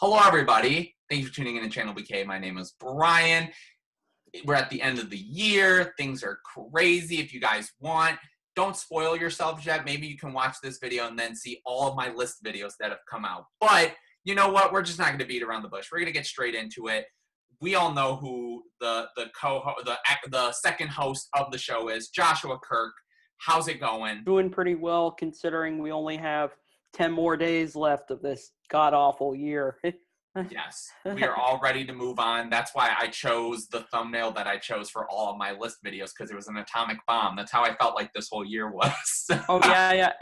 Hello, everybody. Thank you for tuning in to ChannelBK. My name is Brian. We're at the end of the year. Things are crazy. If you guys want, don't spoil yourselves yet. Maybe you can watch this video and then see all of my list videos that have come out. But you know what? We're just not going to beat around the bush. We're going to get straight into it. We all know who the second host of the show is, Joshua Kirk. How's it going? Doing pretty well considering we only have 10 more days left of this god-awful year. Yes, we are all ready to move on. That's why I chose the thumbnail that I chose for all of my list videos, because it was an atomic bomb. That's how I felt like this whole year was. Oh yeah.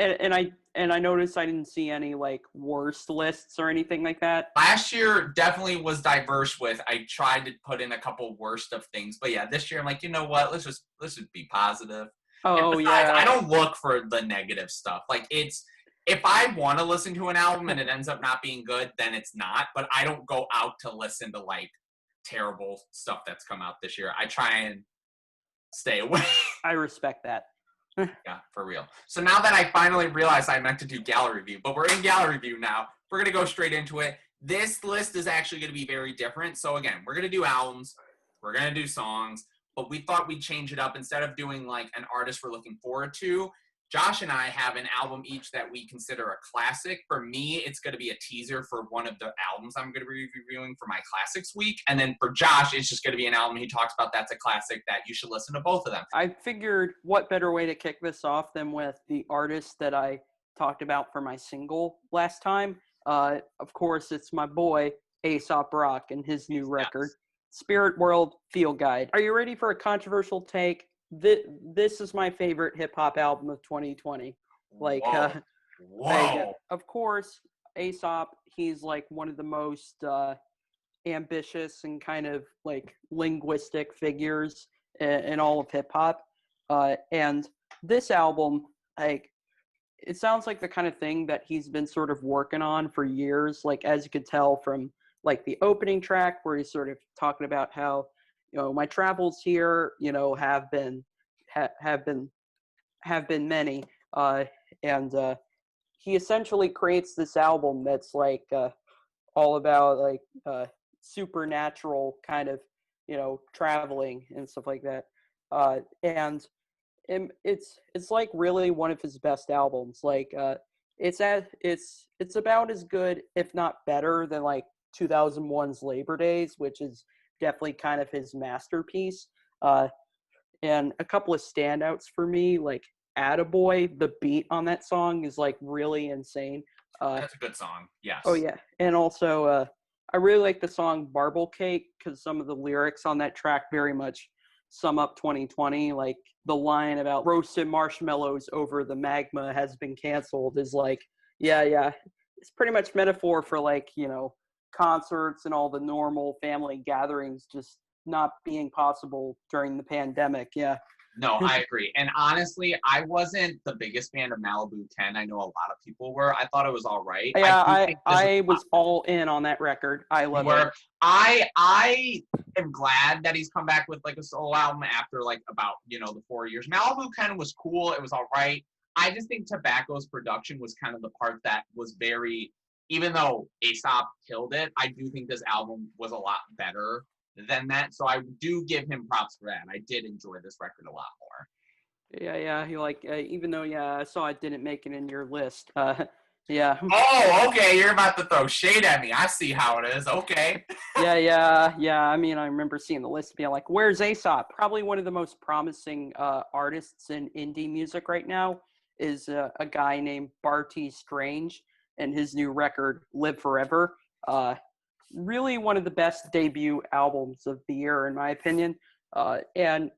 And I noticed I didn't see any like worst lists or anything like that. Last year definitely was diverse with, I tried to put in a couple worst of things, but yeah, this year I'm like, you know what? Let's just be positive. Oh, And besides, yeah. I don't look for the negative stuff. Like, if I want to listen to an album and it ends up not being good, then it's not. But I don't go out to listen to, like, terrible stuff that's come out this year. I try and stay away. I respect that. Yeah, for real. So now that I finally realized I meant to do gallery review, but we're in gallery review now, we're going to go straight into it. This list is actually going to be very different. So again, we're going to do albums, we're going to do songs, but we thought we'd change it up. Instead of doing like an artist we're looking forward to, Josh and I have an album each that we consider a classic. For me, it's going to be a teaser for one of the albums I'm going to be reviewing for my Classics week. And then for Josh, it's just going to be an album he talks about that's a classic that you should listen to both of them. I figured what better way to kick this off than with the artist that I talked about for my single last time. Of course, it's my boy, Aesop Rock, and his new record, Spirit World Field Guide. Are you ready for a controversial take? This is my favorite hip-hop album of 2020. Like, Whoa. of course, Aesop, he's like one of the most ambitious and kind of like linguistic figures in all of hip-hop. And this album, like, it sounds like the kind of thing that he's been sort of working on for years, like, as you could tell from like the opening track where he's sort of talking about how, you know, my travels here, you know, have been many, and he essentially creates this album that's like all about like supernatural kind of, you know, traveling and stuff like that, and it's like really one of his best albums. Like it's about as good, if not better, than like 2001's Labor Days, which is definitely kind of his masterpiece. And a couple of standouts for me, like Attaboy, the beat on that song is like really insane. That's a good song, yes. Oh yeah, and also I really like the song Marble Cake because some of the lyrics on that track very much sum up 2020. Like the line about roasted marshmallows over the magma has been canceled is like, yeah, it's pretty much metaphor for like, you know, concerts and all the normal family gatherings just not being possible during the pandemic. Yeah. No, I agree. And honestly, I wasn't the biggest fan of Malibu 10. I know a lot of people were. I thought it was all right. Yeah, I was all in on that record. I love it. I am glad that he's come back with like a solo album after like about, you know, the 4 years. Malibu kind of was cool. It was all right. I just think Tobacco's production was kind of the part that was very, even though Aesop killed it, I do think this album was a lot better than that. So I do give him props for that. I did enjoy this record a lot more. Yeah. He like, even though, yeah, I saw it didn't make it in your list. Yeah. Oh, okay. You're about to throw shade at me. I see how it is. Okay. Yeah. I mean, I remember seeing the list being like, where's Aesop? Probably one of the most promising artists in indie music right now is a guy named Barty Strange, and his new record, Live Forever. Really one of the best debut albums of the year, in my opinion. And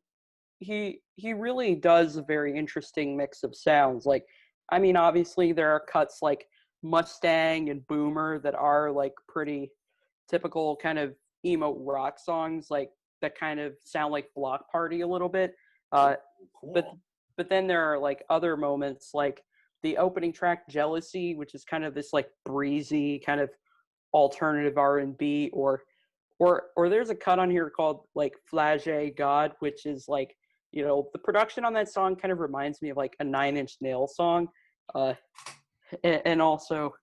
he really does a very interesting mix of sounds. Like, I mean, obviously there are cuts like Mustang and Boomer that are like pretty typical kind of emo rock songs, like that kind of sound like Block Party a little bit. Cool. But then there are like other moments like the opening track Jealousy, which is kind of this like breezy kind of alternative R&B, or there's a cut on here called like Flagey God, which is like, you know, the production on that song kind of reminds me of like a Nine Inch Nails song. And also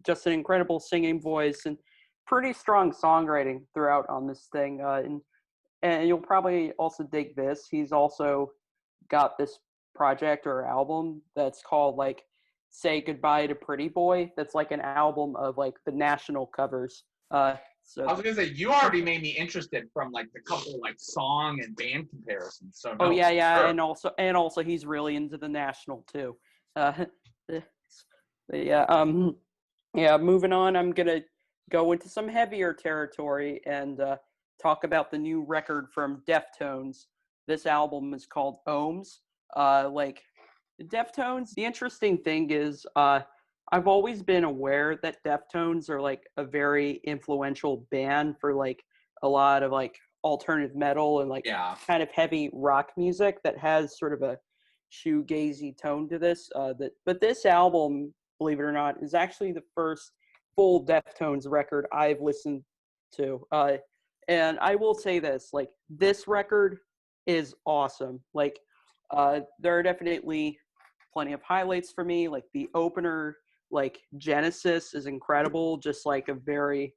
just an incredible singing voice and pretty strong songwriting throughout on this thing. And you'll probably also dig this. He's also got this project or album that's called like Say Goodbye to Pretty Boy. That's like an album of like the National covers. So I was gonna say you already made me interested from like the couple like song and band comparisons. So oh no, yeah, sure. and also he's really into the National too. Uh, yeah, yeah. Moving on, I'm gonna go into some heavier territory and talk about the new record from Deftones. This album is called Ohms. Like Deftones. The interesting thing is, I've always been aware that Deftones are like a very influential band for like a lot of like alternative metal and like Yeah. kind of heavy rock music that has sort of a shoegazy tone to this. But this album, believe it or not, is actually the first full Deftones record I've listened to. And I will say this, like this record is awesome. Like there are definitely plenty of highlights for me. Like the opener, like Genesis is incredible, just like a very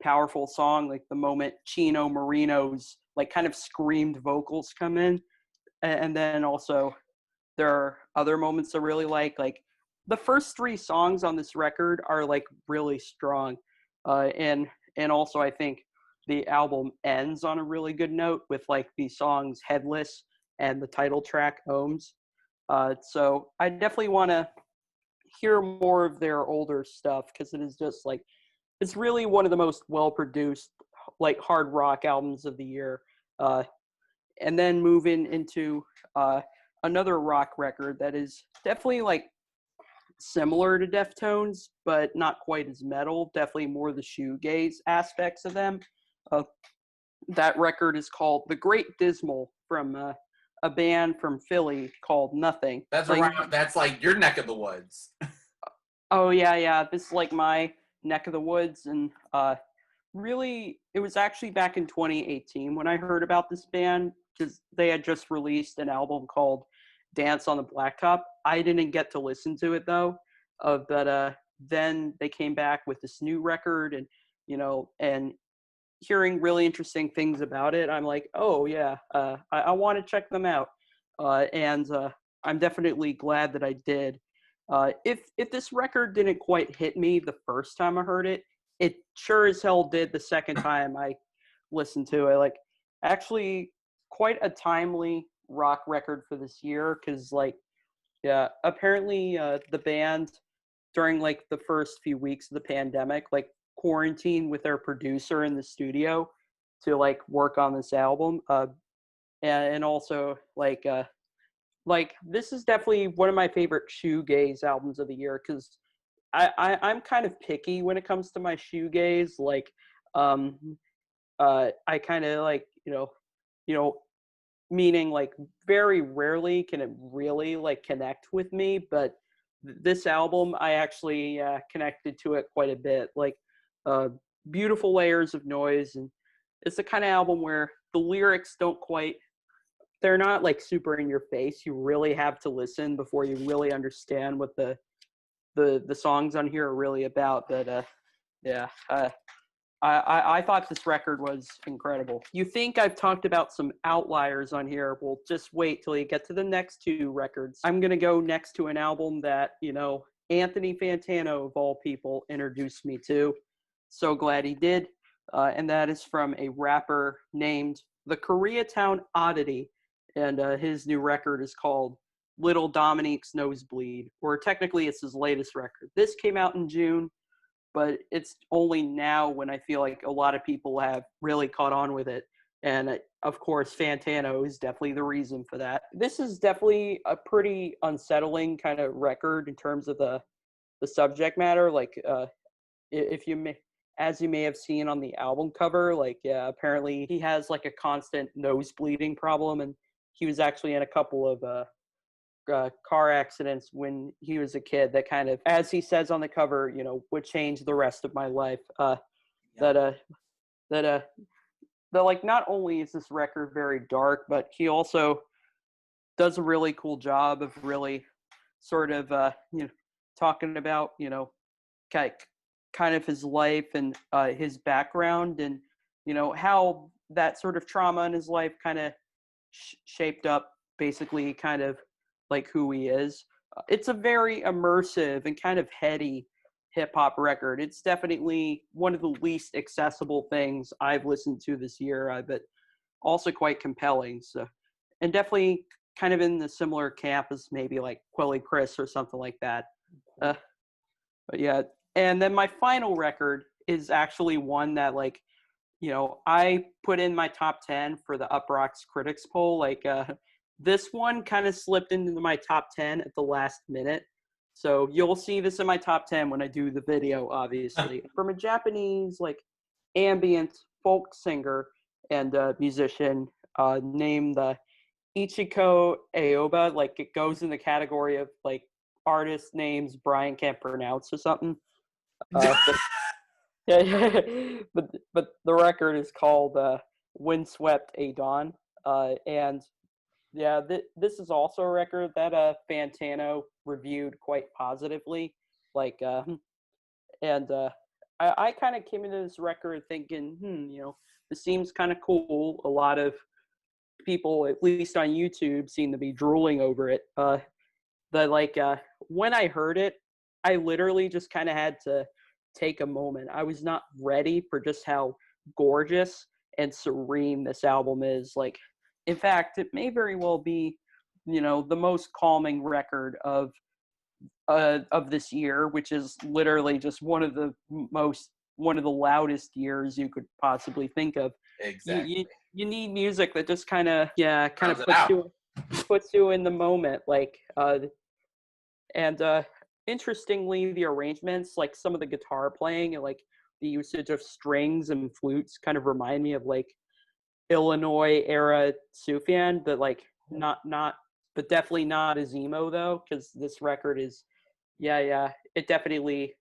powerful song. Like the moment Chino Marino's like kind of screamed vocals come in. And then also there are other moments I really like the first three songs on this record are like really strong. And also I think the album ends on a really good note with like the songs Headless and the title track Ohms. So I definitely want to hear more of their older stuff because it is just like it's really one of the most well produced like hard rock albums of the year. And then moving into another rock record that is definitely like similar to Deftones, but not quite as metal. Definitely more the shoegaze aspects of them. That record is called The Great Dismal from a band from Philly called Nothing. That's Like, around. That's like your neck of the woods. oh yeah. This is like my neck of the woods, and really, it was actually back in 2018 when I heard about this band because they had just released an album called Dance on the Blacktop. I didn't get to listen to it though, but then they came back with this new record, and and hearing really interesting things about it, I'm like, oh yeah, I want to check them out, and I'm definitely glad that I did. If this record didn't quite hit me the first time I heard it, it sure as hell did the second time I listened to it. Like, actually, quite a timely rock record for this year because, like, yeah, apparently the band during like the first few weeks of the pandemic, like quarantined with their producer in the studio to like work on this album. And also like this is definitely one of my favorite shoegaze albums of the year because I'm kind of picky when it comes to my shoegaze. Like, um, I kind of like you know, meaning like very rarely can it really like connect with me, but this album I actually connected to it quite a bit. Like, uh, beautiful layers of noise, and it's the kind of album where the lyrics don't quite they're not like super in your face. You really have to listen before you really understand what the songs on here are really about. But yeah, I thought this record was incredible. You think I've talked about some outliers on here? Well, just wait till you get to the next two records. I'm gonna go next to an album that Anthony Fantano of all people introduced me to. So glad he did, and that is from a rapper named the Koreatown Oddity, and his new record is called Little Dominique's Nosebleed, or technically it's his latest record. This came out in June, but it's only now when I feel like a lot of people have really caught on with it. And of course, Fantano is definitely the reason for that. This is definitely a pretty unsettling kind of record in terms of the subject matter. Like, if you may, as you may have seen on the album cover, like, yeah, apparently he has like a constant nose bleeding problem, and he was actually in a couple of car accidents when he was a kid that kind of, as he says on the cover, would change the rest of my life. That that that like not only is this record very dark, but he also does a really cool job of really sort of talking about kind kind of his life and his background, and how that sort of trauma in his life kind of shaped up basically kind of like who he is. It's a very immersive and kind of heady hip hop record. It's definitely one of the least accessible things I've listened to this year, but also quite compelling. So, and definitely kind of in the similar camp as maybe like Quelly Chris or something like that. But yeah, and then my final record is actually one that like, I put in my top 10 for the Uproxx Critics poll. Like, this one kind of slipped into my top 10 at the last minute. So you'll see this in my top 10 when I do the video, obviously. From a Japanese, like, ambient folk singer and musician named Ichiko Aoba. Like, it goes in the category of, like, artist names Brian can't pronounce or something. Yeah, but the record is called "Windswept A Dawn," and yeah, this is also a record that Fantano reviewed quite positively. Like, and I kind of came into this record thinking, this seems kind of cool. A lot of people, at least on YouTube, seem to be drooling over it. When I heard it, I literally just kind of had to take a moment. I was not ready for just how gorgeous and serene this album is. Like, in fact, it may very well be, the most calming record of this year, which is literally just one of the loudest years you could possibly think of. Exactly. You need music that just kind of puts you in the moment, like and interestingly, the arrangements, like some of the guitar playing and like the usage of strings and flutes, kind of remind me of like Illinois era Sufjan, but like not, but definitely not as emo though, because this record is, it definitely,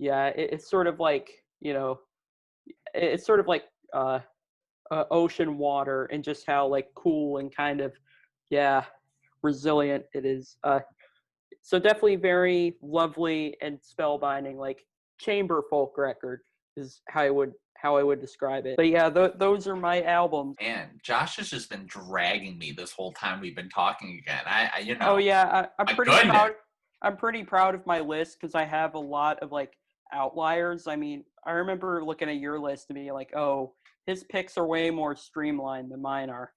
it's sort of like it's sort of like ocean water and just how like cool and kind of resilient it is. So definitely very lovely and spellbinding, like chamber folk record is how I would describe it. But yeah, those are my albums. Man, Josh has just been dragging me this whole time we've been talking again. Oh yeah, I'm my pretty goodness. proud. I'm pretty proud of my list because I have a lot of like outliers. I mean, I remember looking at your list and being like, oh, his picks are way more streamlined than mine are.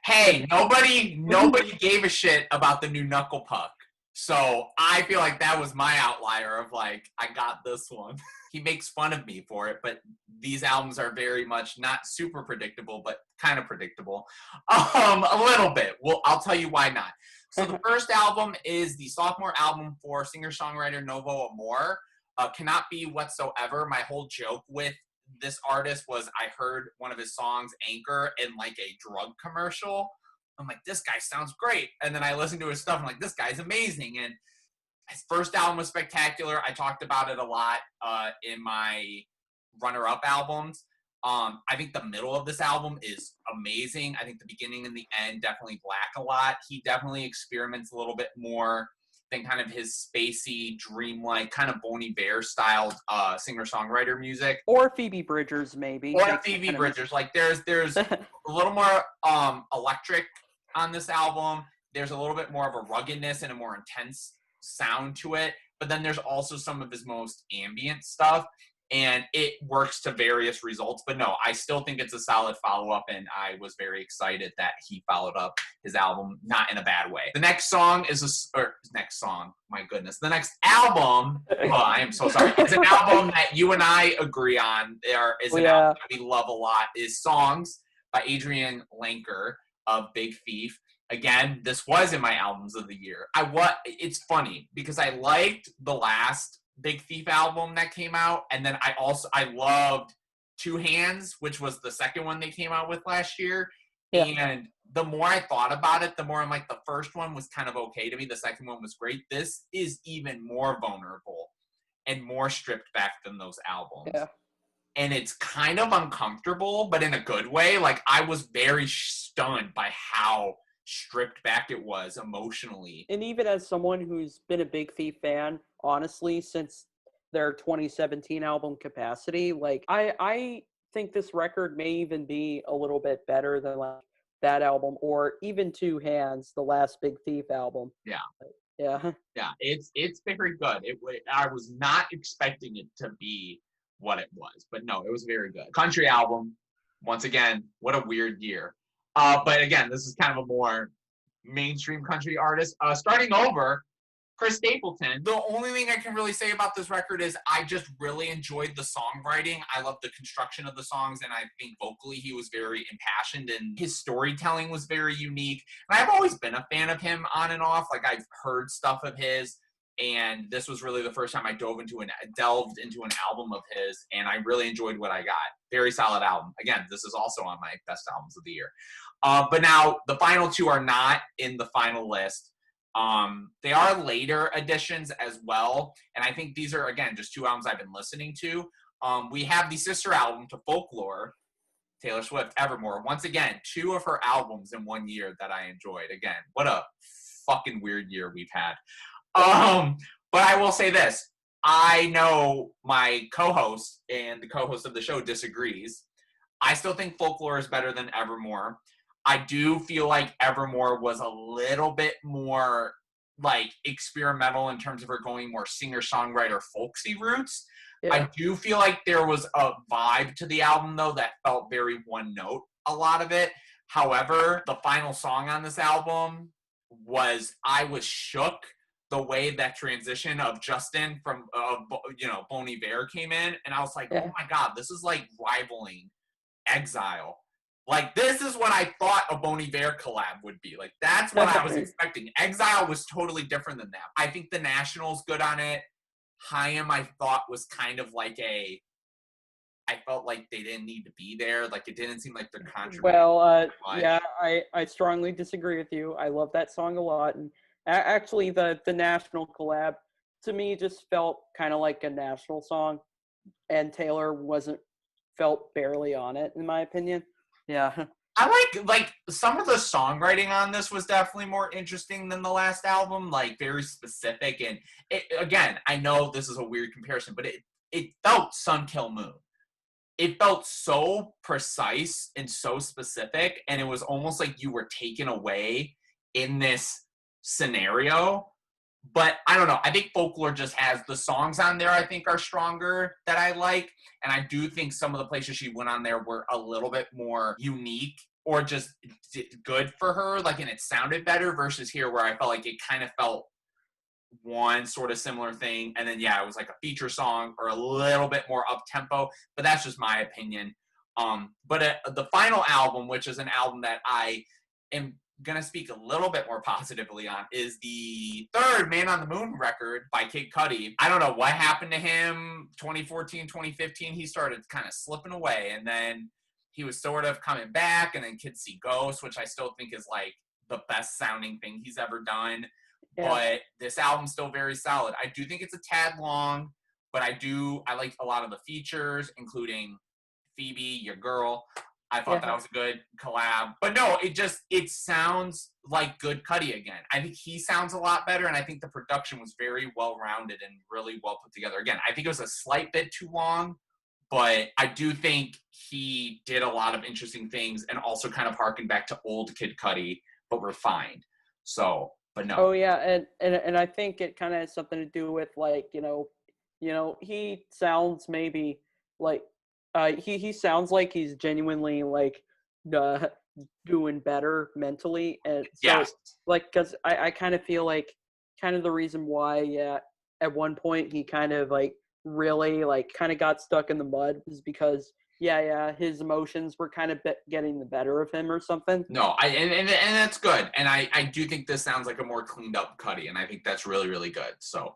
Hey, nobody gave a shit about the new Knuckle Puck. So I feel like that was my outlier of like, I got this one. He makes fun of me for it, but these albums are very much not super predictable, but kind of predictable. A little bit. Well, I'll tell you why not. So the first album is the sophomore album for singer-songwriter Novo Amor. Cannot Be Whatsoever. My whole joke with this artist was I heard one of his songs, Anchor, in like a drug commercial. I'm like, this guy sounds great. And then I listened to his stuff. I'm like, this guy's amazing. And his first album was spectacular. I talked about it a lot in my runner-up albums. I think the middle of this album is amazing. I think the beginning and the end definitely lack a lot. He definitely experiments a little bit more than kind of his spacey, dreamlike, kind of Bon Iver styled singer-songwriter music. Or Phoebe Bridgers, maybe. Or Phoebe Bridgers. Like there's a little more electric on this album. There's a little bit more of a ruggedness and a more intense sound to it. But then there's also some of his most ambient stuff. And it works to various results. But no, I still think it's a solid follow-up, and I was very excited that he followed up his album, not in a bad way. The next song is my goodness. The next album, I am so sorry, is an album that you and I agree on. There is an album that we love a lot, is Songs by Adrian Lanker of Big Thief. Again, this was in my albums of the year. It's funny, because I liked the last Big Thief album that came out, and then I loved Two Hands, which was the second one they came out with last year. And the more I thought about it, the more I'm like, the first one was kind of okay to me, the second one was great. This is even more vulnerable and more stripped back than those albums. And it's kind of uncomfortable, but in a good way. Like, I was very stunned by how stripped back it was emotionally. And even as someone who's been a Big Thief fan, honestly, since their 2017 album Capacity. Like I think this record may even be a little bit better than like that album, or even Two Hands, the last Big Thief album. Yeah. Yeah. Yeah, it's very good. I was not expecting it to be what it was, but no, it was very good. Country album, once again, what a weird year. But again, this is kind of a more mainstream country artist. Starting over, Chris Stapleton. The only thing I can really say about this record is I just really enjoyed the songwriting. I love the construction of the songs, and I think vocally he was very impassioned, and his storytelling was very unique. And I've always been a fan of him on and off. Like, I've heard stuff of his, and this was really the first time I delved into an album of his, and I really enjoyed what I got. Very solid album. Again, this is also on my best albums of the year. But now the final two are not in the final list. They are later additions as well, and I think these are, again, just two albums I've been listening to. We have the sister album to Folklore, Taylor Swift, Evermore. Once again, two of her albums in 1 year that I enjoyed. Again, what a fucking weird year we've had. But I will say this. I know my co-host and the co-host of the show disagrees. I still think Folklore is better than Evermore. I do feel like Evermore was a little bit more like experimental in terms of her going more singer-songwriter folksy roots. Yeah. I do feel like there was a vibe to the album though that felt very one note, a lot of it. However, the final song on this album I was shook the way that transition of Justin from Bon Iver came in, and I was like, oh my God, this is like rivaling Exile. Like, this is what I thought a Bon Iver collab would be. Like, that's what I was expecting. Exile was totally different than that. I think The National's good on it. Haim, I thought, was kind of like I felt like they didn't need to be there. Like, it didn't seem like they're contributing. Well, yeah, I strongly disagree with you. I love that song a lot. And actually, the National collab, to me, just felt kind of like a National song. And Taylor felt barely on it, in my opinion. Yeah. I like some of the songwriting on this was definitely more interesting than the last album, like very specific. And again, I know this is a weird comparison, but it felt Sun Kill Moon. It felt so precise and so specific, and it was almost like you were taken away in this scenario. But I don't know. I think Folklore just has the songs on there I think are stronger that I like. And I do think some of the places she went on there were a little bit more unique or just good for her. Like, and it sounded better versus here where I felt like it kind of felt one sort of similar thing. And then, yeah, it was like a feature song or a little bit more up-tempo. But that's just my opinion. But the final album, which is an album that I am gonna speak a little bit more positively on, is the third Man on the Moon record by Kid Cudi. I don't know what happened to him 2014, 2015. He started kind of slipping away, and then he was sort of coming back, and then Kids See Ghosts, which I still think is like the best sounding thing he's ever done. Yeah. But this album's still very solid. I do think it's a tad long, but I like a lot of the features, including Phoebe, your girl. I thought that was a good collab. But no, it sounds like good Cudi again. I think he sounds a lot better, and I think the production was very well-rounded and really well put together. Again, I think it was a slight bit too long, but I do think he did a lot of interesting things and also kind of harkened back to old Kid Cudi, but refined. So, but no. Oh, yeah, and I think it kind of has something to do with, like, he sounds maybe like, he sounds like he's genuinely like doing better mentally, and so like, because I kind of feel like kind of the reason why at one point he kind of like really like kind of got stuck in the mud is because his emotions were kind of getting the better of him or something. No, and that's good, and I do think this sounds like a more cleaned up Cudi, and I think that's really, really good. So,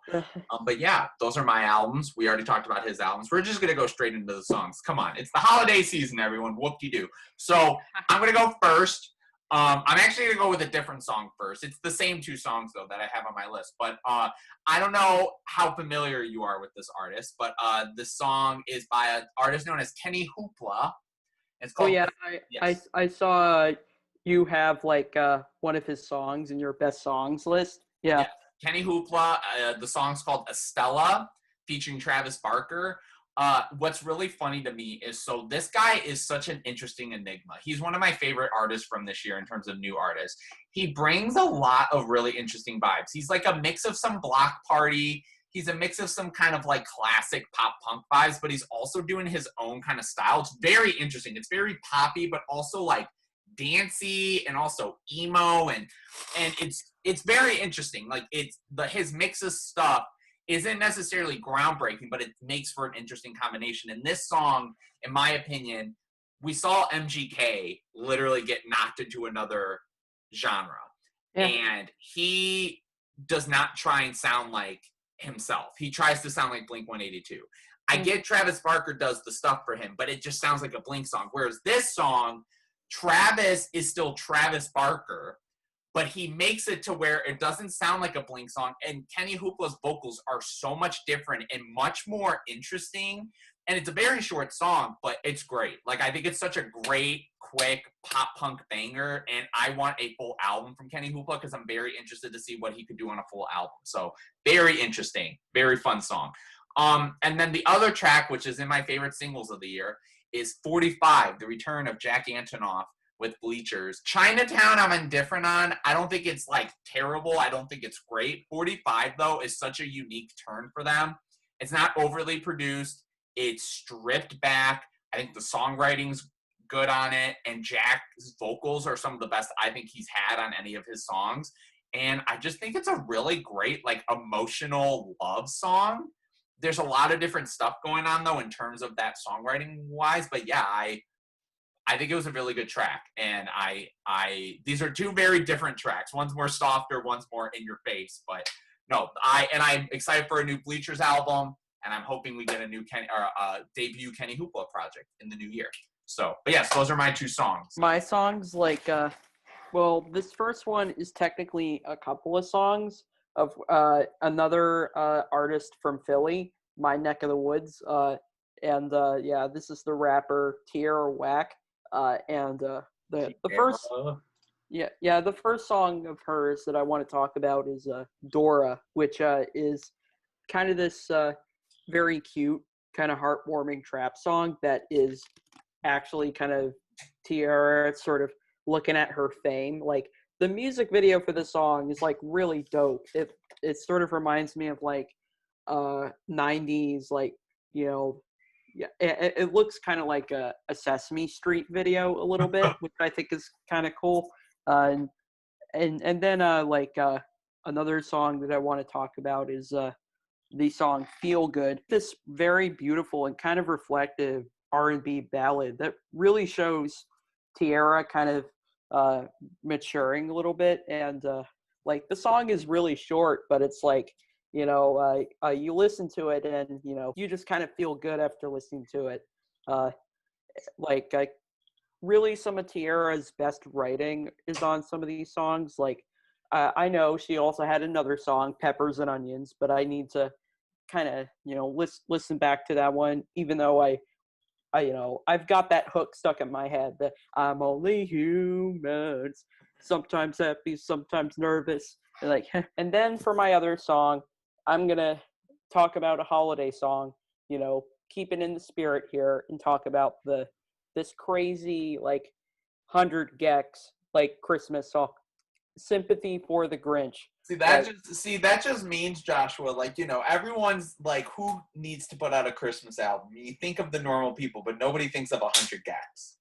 but yeah, those are my albums. We already talked about his albums. We're just gonna go straight into the songs. Come on, it's the holiday season, everyone. Whoop-de-doo. So I'm gonna go first. I'm actually gonna go with a different song first. It's the same two songs though that I have on my list, but I don't know how familiar you are with this artist, but this song is by an artist known as Kenny Hoopla. It's called. Oh yeah, I saw you have like one of his songs in your best songs list. Yeah. Kenny Hoopla. The song's called Estella. featuring Travis Barker. What's really funny to me is, so this guy is such an interesting enigma. He's one of my favorite artists from this year in terms of new artists. He brings a lot of really interesting vibes. He's like a mix of some Block Party. He's a mix of some kind of like classic pop punk vibes, but he's also doing his own kind of style. It's very interesting. It's very poppy, but also like dancey and also emo, and it's very interesting. Like his mix of stuff isn't necessarily groundbreaking, but it makes for an interesting combination. And this song, in my opinion, we saw MGK literally get knocked into another genre. Yeah. And he does not try and sound like himself. He tries to sound like Blink-182. I get Travis Barker does the stuff for him, but it just sounds like a Blink song. Whereas this song, Travis is still Travis Barker, but he makes it to where it doesn't sound like a Blink song. And Kenny Hoopla's vocals are so much different and much more interesting. And it's a very short song, but it's great. Like, I think it's such a great, quick pop punk banger. And I want a full album from Kenny Hoopla because I'm very interested to see what he could do on a full album. So very interesting, very fun song. And then the other track, which is in my favorite singles of the year, is 45, the return of Jack Antonoff with Bleachers. Chinatown, I'm indifferent on. I don't think it's like terrible. I don't think it's great. 45, though, is such a unique turn for them. It's not overly produced. It's stripped back. I think the songwriting's good on it, and Jack's vocals are some of the best I think he's had on any of his songs. And I just think it's a really great, like, emotional love song. There's a lot of different stuff going on, though, in terms of that songwriting-wise. But, yeah, I think it was a really good track. And these are two very different tracks. One's more softer, one's more in your face. But, no, I'm excited for a new Bleachers album, and I'm hoping we get a new debut Kenny Hoopla project in the new year. So, but yes, those are my two songs. My songs, like, well, this first one is technically a couple of songs of another artist from Philly, my neck of the woods. Yeah, this is the rapper Tierra Whack. The first, the first song of hers that I want to talk about is Dora, which is kind of this very cute, kind of heartwarming trap song that is actually kind of Tierra sort of looking at her fame. Like, the music video for this song is like really dope. It sort of reminds me of like 90s, like, you know, yeah, it looks kind of like a Sesame Street video a little bit, which I think is kind of cool. And then another song that I want to talk about is the song Feel Good. This very beautiful and kind of reflective R&B ballad that really shows Tierra kind of maturing a little bit. And like, the song is really short, but it's like, you know, you listen to it and, you know, you just kind of feel good after listening to it. Really, some of Tierra's best writing is on some of these songs. Like, I know she also had another song, Peppers and Onions, but I need to kind of, you know, listen back to that one, even though I've got that hook stuck in my head that I'm only human, sometimes happy, sometimes nervous. And then for my other song, I'm going to talk about a holiday song, you know, keeping in the spirit here, and talk about this crazy, like, 100 gecs, like, Christmas song, Sympathy for the Grinch. That just means, Joshua, like, you know, everyone's like, who needs to put out a Christmas album? You think of the normal people, but nobody thinks of 100 gags.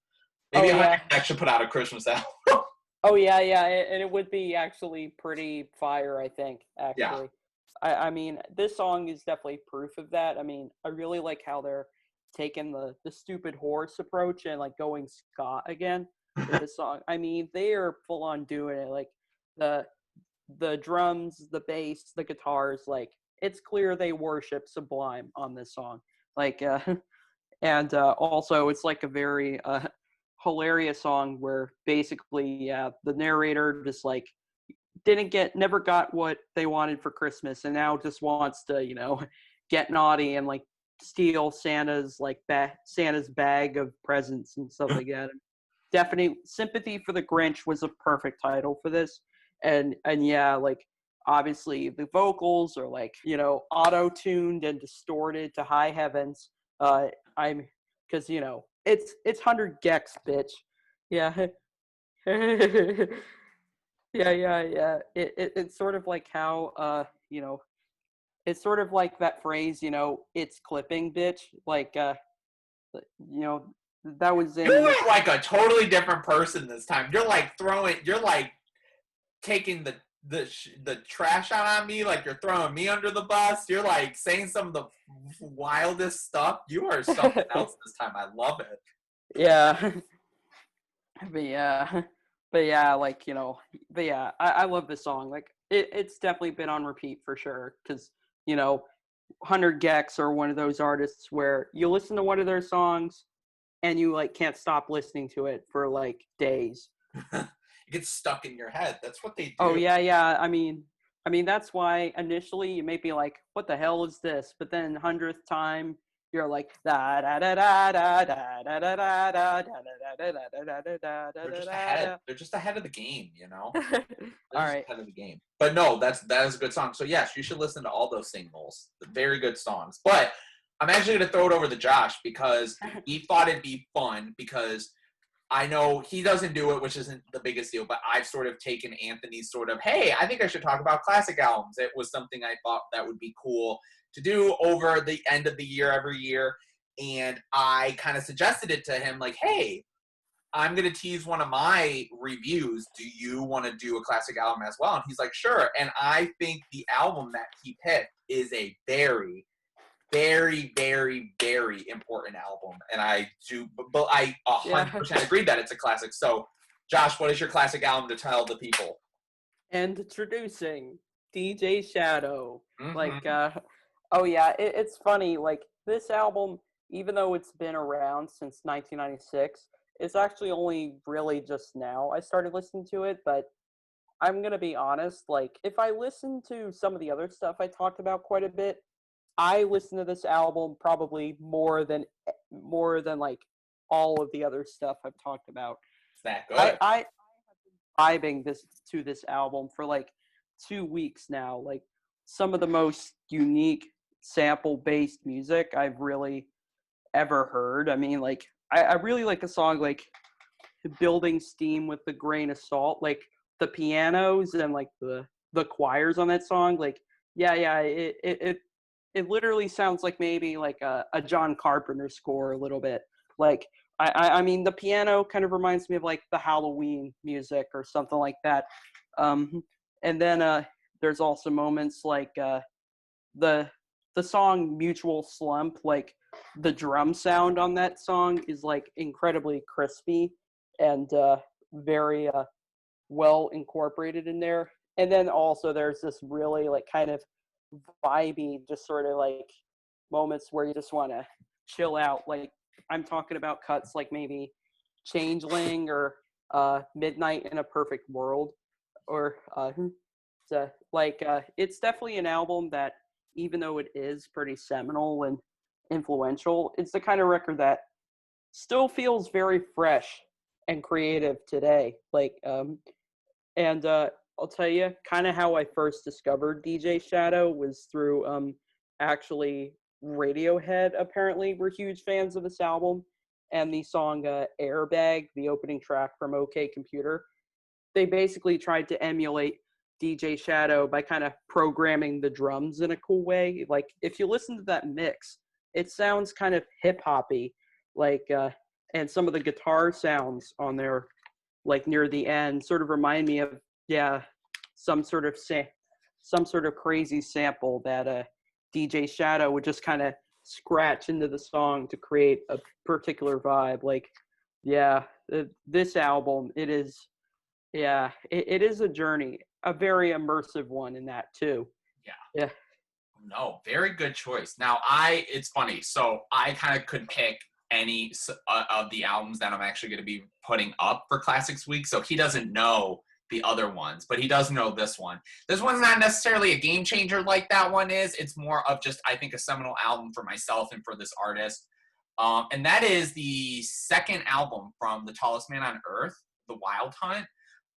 Maybe 100 gags should put out a Christmas album. Oh, yeah, and it would be actually pretty fire, I think, actually. Yeah. I mean, this song is definitely proof of that. I mean, I really like how they're taking the stupid horse approach and, like, going ska again with this song. I mean, they are full on doing it. Like, the drums, the bass, the guitars, like, it's clear they worship Sublime on this song. Like, and also it's like a very hilarious song where basically, the narrator just, like, never got what they wanted for Christmas, and now just wants to, you know, get naughty and, like, steal Santa's bag of presents and stuff like that. Definitely, Sympathy for the Grinch was a perfect title for this. And yeah, like, obviously the vocals are like, auto-tuned and distorted to high heavens. I'm because it's 100 gex, bitch. Yeah. Yeah. It's sort of like how it's sort of like that phrase, it's clipping, bitch. Like you know, that was You in were like a totally different person this time. You're like taking the trash out on me, like you're throwing me under the bus. You're like saying some of the wildest stuff. You are something else this time. I love it. yeah. But yeah, I love this song. Like it's definitely been on repeat for sure. Because 100 gex are one of those artists where you listen to one of their songs and you like can't stop listening to it for like days. It gets stuck in your head. That's what they Oh do. yeah. I mean that's why initially you may be like, "What the hell is this?" But then 100th time you're like da da da da da da da da da da da da da da da da They're just da ahead. da. They're just ahead of the game, you know? They're All just right. ahead of the game. But no, that is a good song. So yes, you should listen to all those singles. Very good songs. But I'm actually gonna throw it over to Josh because he thought it'd be fun because I know he doesn't do it, which isn't the biggest deal, but I've sort of taken Anthony's sort of, hey, I think I should talk about classic albums. It was something I thought that would be cool to do over the end of the year every year. And I kind of suggested it to him, like, hey, I'm going to tease one of my reviews. Do you want to do a classic album as well? And he's like, sure. And I think the album that he picked is a very, very, very, very important album. And I do, but I 100% agree that it's a classic. So, Josh, what is your classic album to tell the people? And introducing DJ Shadow. Like, Mm-hmm. oh yeah, it's funny. Like this album, even though it's been around since 1996, it's actually only really just now I started listening to it. But I'm gonna be honest. Like, if I listen to some of the other stuff I talked about quite a bit, I listen to this album probably more than like all of the other stuff I've talked about. It's that I good. I vibing this album for like 2 weeks now. Like some of the most unique sample based music I've really ever heard. I mean, like I really like a song like Building Steam with a Grain of Salt. Like the pianos and like the choirs on that song. Like yeah, it literally sounds like maybe like a John Carpenter score a little bit. Like I mean the piano kind of reminds me of like the Halloween music or something like that. And then there's also moments like the the song Mutual Slump, like the drum sound on that song is like incredibly crispy and very well incorporated in there. And then also there's this really like kind of vibey, just sort of like moments where you just want to chill out. Like I'm talking about cuts like maybe Changeling or Midnight in a Perfect World, or it's definitely an album that even though it is pretty seminal and influential, it's the kind of record that still feels very fresh and creative today. And I'll tell you, kind of how I first discovered DJ Shadow was through actually Radiohead. Apparently, were huge fans of this album, and the song "Airbag," the opening track from OK Computer. They basically tried to emulate DJ Shadow by kind of programming the drums in a cool way. Like if you listen to that mix, it sounds kind of hip hoppy, like and some of the guitar sounds on there, like near the end, sort of remind me of some sort of some sort of crazy sample that DJ Shadow would just kind of scratch into the song to create a particular vibe. Like this album, it is it is a journey, a very immersive one in that too. Yeah. Yeah. No, very good choice. Now, it's funny. So I kind of could pick any of the albums that I'm actually going to be putting up for Classics Week. So he doesn't know the other ones, but he does know this one. This one's not necessarily a game changer like that one is. It's more of just, I think, a seminal album for myself and for this artist. And that is the second album from The Tallest Man on Earth, The Wild Hunt.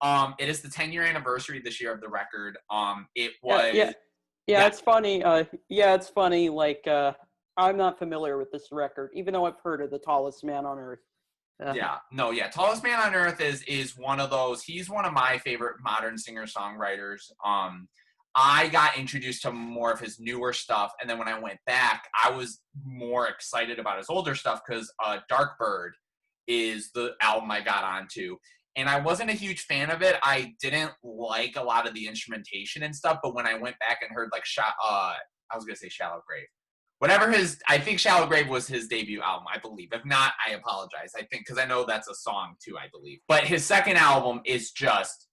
It is the 10-year anniversary this year of the record. It Yeah, was yeah, yeah. yeah, It's funny. Yeah, it's funny. Like, I'm not familiar with this record, even though I've heard of the Tallest Man on Earth. yeah, no, yeah. Tallest Man on Earth is one of those. He's one of my favorite modern singer-songwriters. I got introduced to more of his newer stuff, and then when I went back, I was more excited about his older stuff because Dark Bird is the album I got onto. And I wasn't a huge fan of it. I didn't like a lot of the instrumentation and stuff, but when I went back and heard like I was gonna say Shallow Grave. Whatever I think Shallow Grave was his debut album, I believe. If not, I apologize. I think, because I know that's a song too, I believe. But his second album is just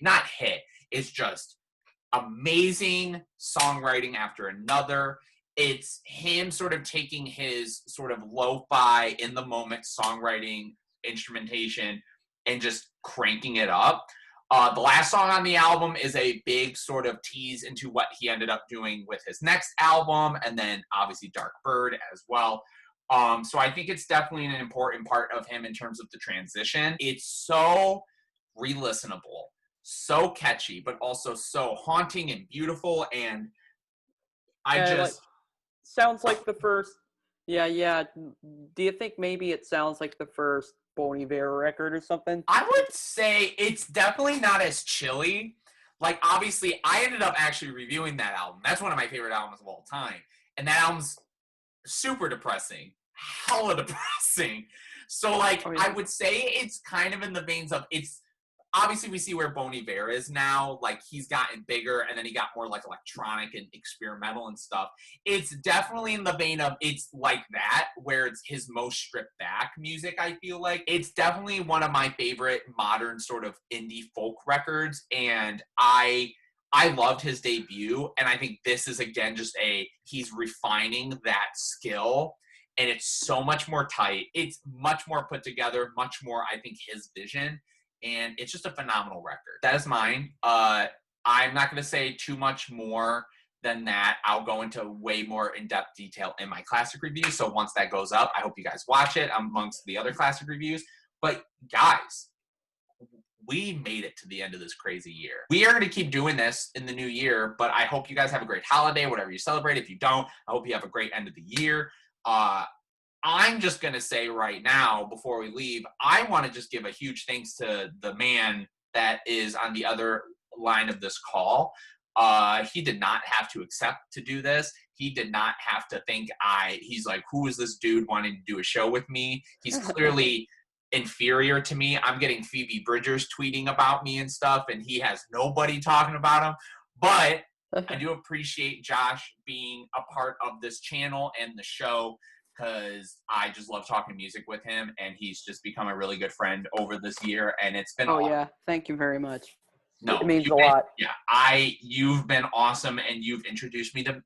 not hit. It's just amazing songwriting after another. It's him sort of taking his sort of lo-fi, in the moment songwriting instrumentation and just cranking it up. The last song on the album is a big sort of tease into what he ended up doing with his next album, and then obviously Dark Bird as well. So I think it's definitely an important part of him in terms of the transition. It's so re-listenable, so catchy, but also so haunting and beautiful, and I Like, just sounds like the first. Yeah, yeah. Do you think maybe it sounds like the first Bon Iver record or something? I would say it's definitely not as chilly. Like, obviously, I ended up actually reviewing that album. That's one of my favorite albums of all time. And that album's super depressing. Hella depressing. So, like, Oh, I yeah. would say it's kind of in the veins of, it's obviously we see where Bon Iver is now. Like, he's gotten bigger, and then he got more like electronic and experimental and stuff. It's definitely in the vein of, it's like that, where it's his most stripped back music, I feel like. It's definitely one of my favorite modern sort of indie folk records, and I loved his debut, and I think this is, again, just he's refining that skill, and it's so much more tight. It's much more put together, much more, I think, his vision, and it's just a phenomenal record. That is mine. I'm not going to say too much more than that. I'll go into way more in-depth detail in my classic review, so once that goes up, I hope you guys watch it amongst the other classic reviews. But guys, we made it to the end of this crazy year. We are going to keep doing this in the new year, but I hope you guys have a great holiday, whatever you celebrate. If you don't, I hope you have a great end of the year. I'm just going to say right now, before we leave, I want to just give a huge thanks to the man that is on the other line of this call. He did not have to accept to do this. He did not have to think he's like, who is this dude wanting to do a show with me? He's clearly inferior to me. I'm getting Phoebe Bridgers tweeting about me and stuff, and he has nobody talking about him. But I do appreciate Josh being a part of this channel and the show, because I just love talking music with him, and he's just become a really good friend over this year, and it's been awesome. Yeah, thank you very much. No, it means a lot. Yeah, you've been awesome, and you've introduced me to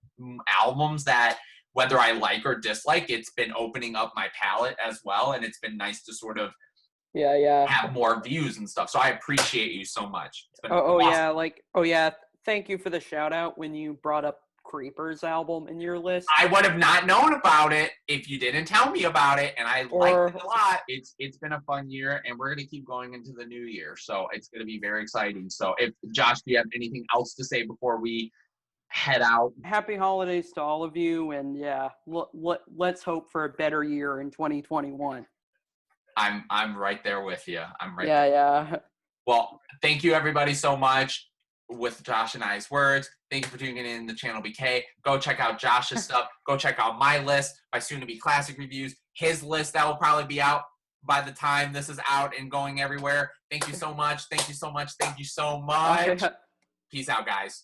albums that, whether I like or dislike, it's been opening up my palette as well, and it's been nice to sort of have more views and stuff. So I appreciate you so much. It's been awesome. Thank you for the shout out when you brought up Creeper's album in your list. I would have not known about it if you didn't tell me about it, and I liked it a lot. It's been a fun year, and we're going to keep going into the new year, so it's going to be very exciting. So, Josh, do you have anything else to say before we head out? Happy holidays to all of you, and let's hope for a better year in 2021. I'm right there with you. Yeah. Well, thank you everybody so much. With Josh and I's words, thank you for tuning in the Channel BK. Go check out Josh's stuff. Go check out my list by Soon to Be Classic Reviews. His list that will probably be out by the time this is out and going everywhere. Thank you so much. Thank you so much. Thank you so much. Peace out, guys.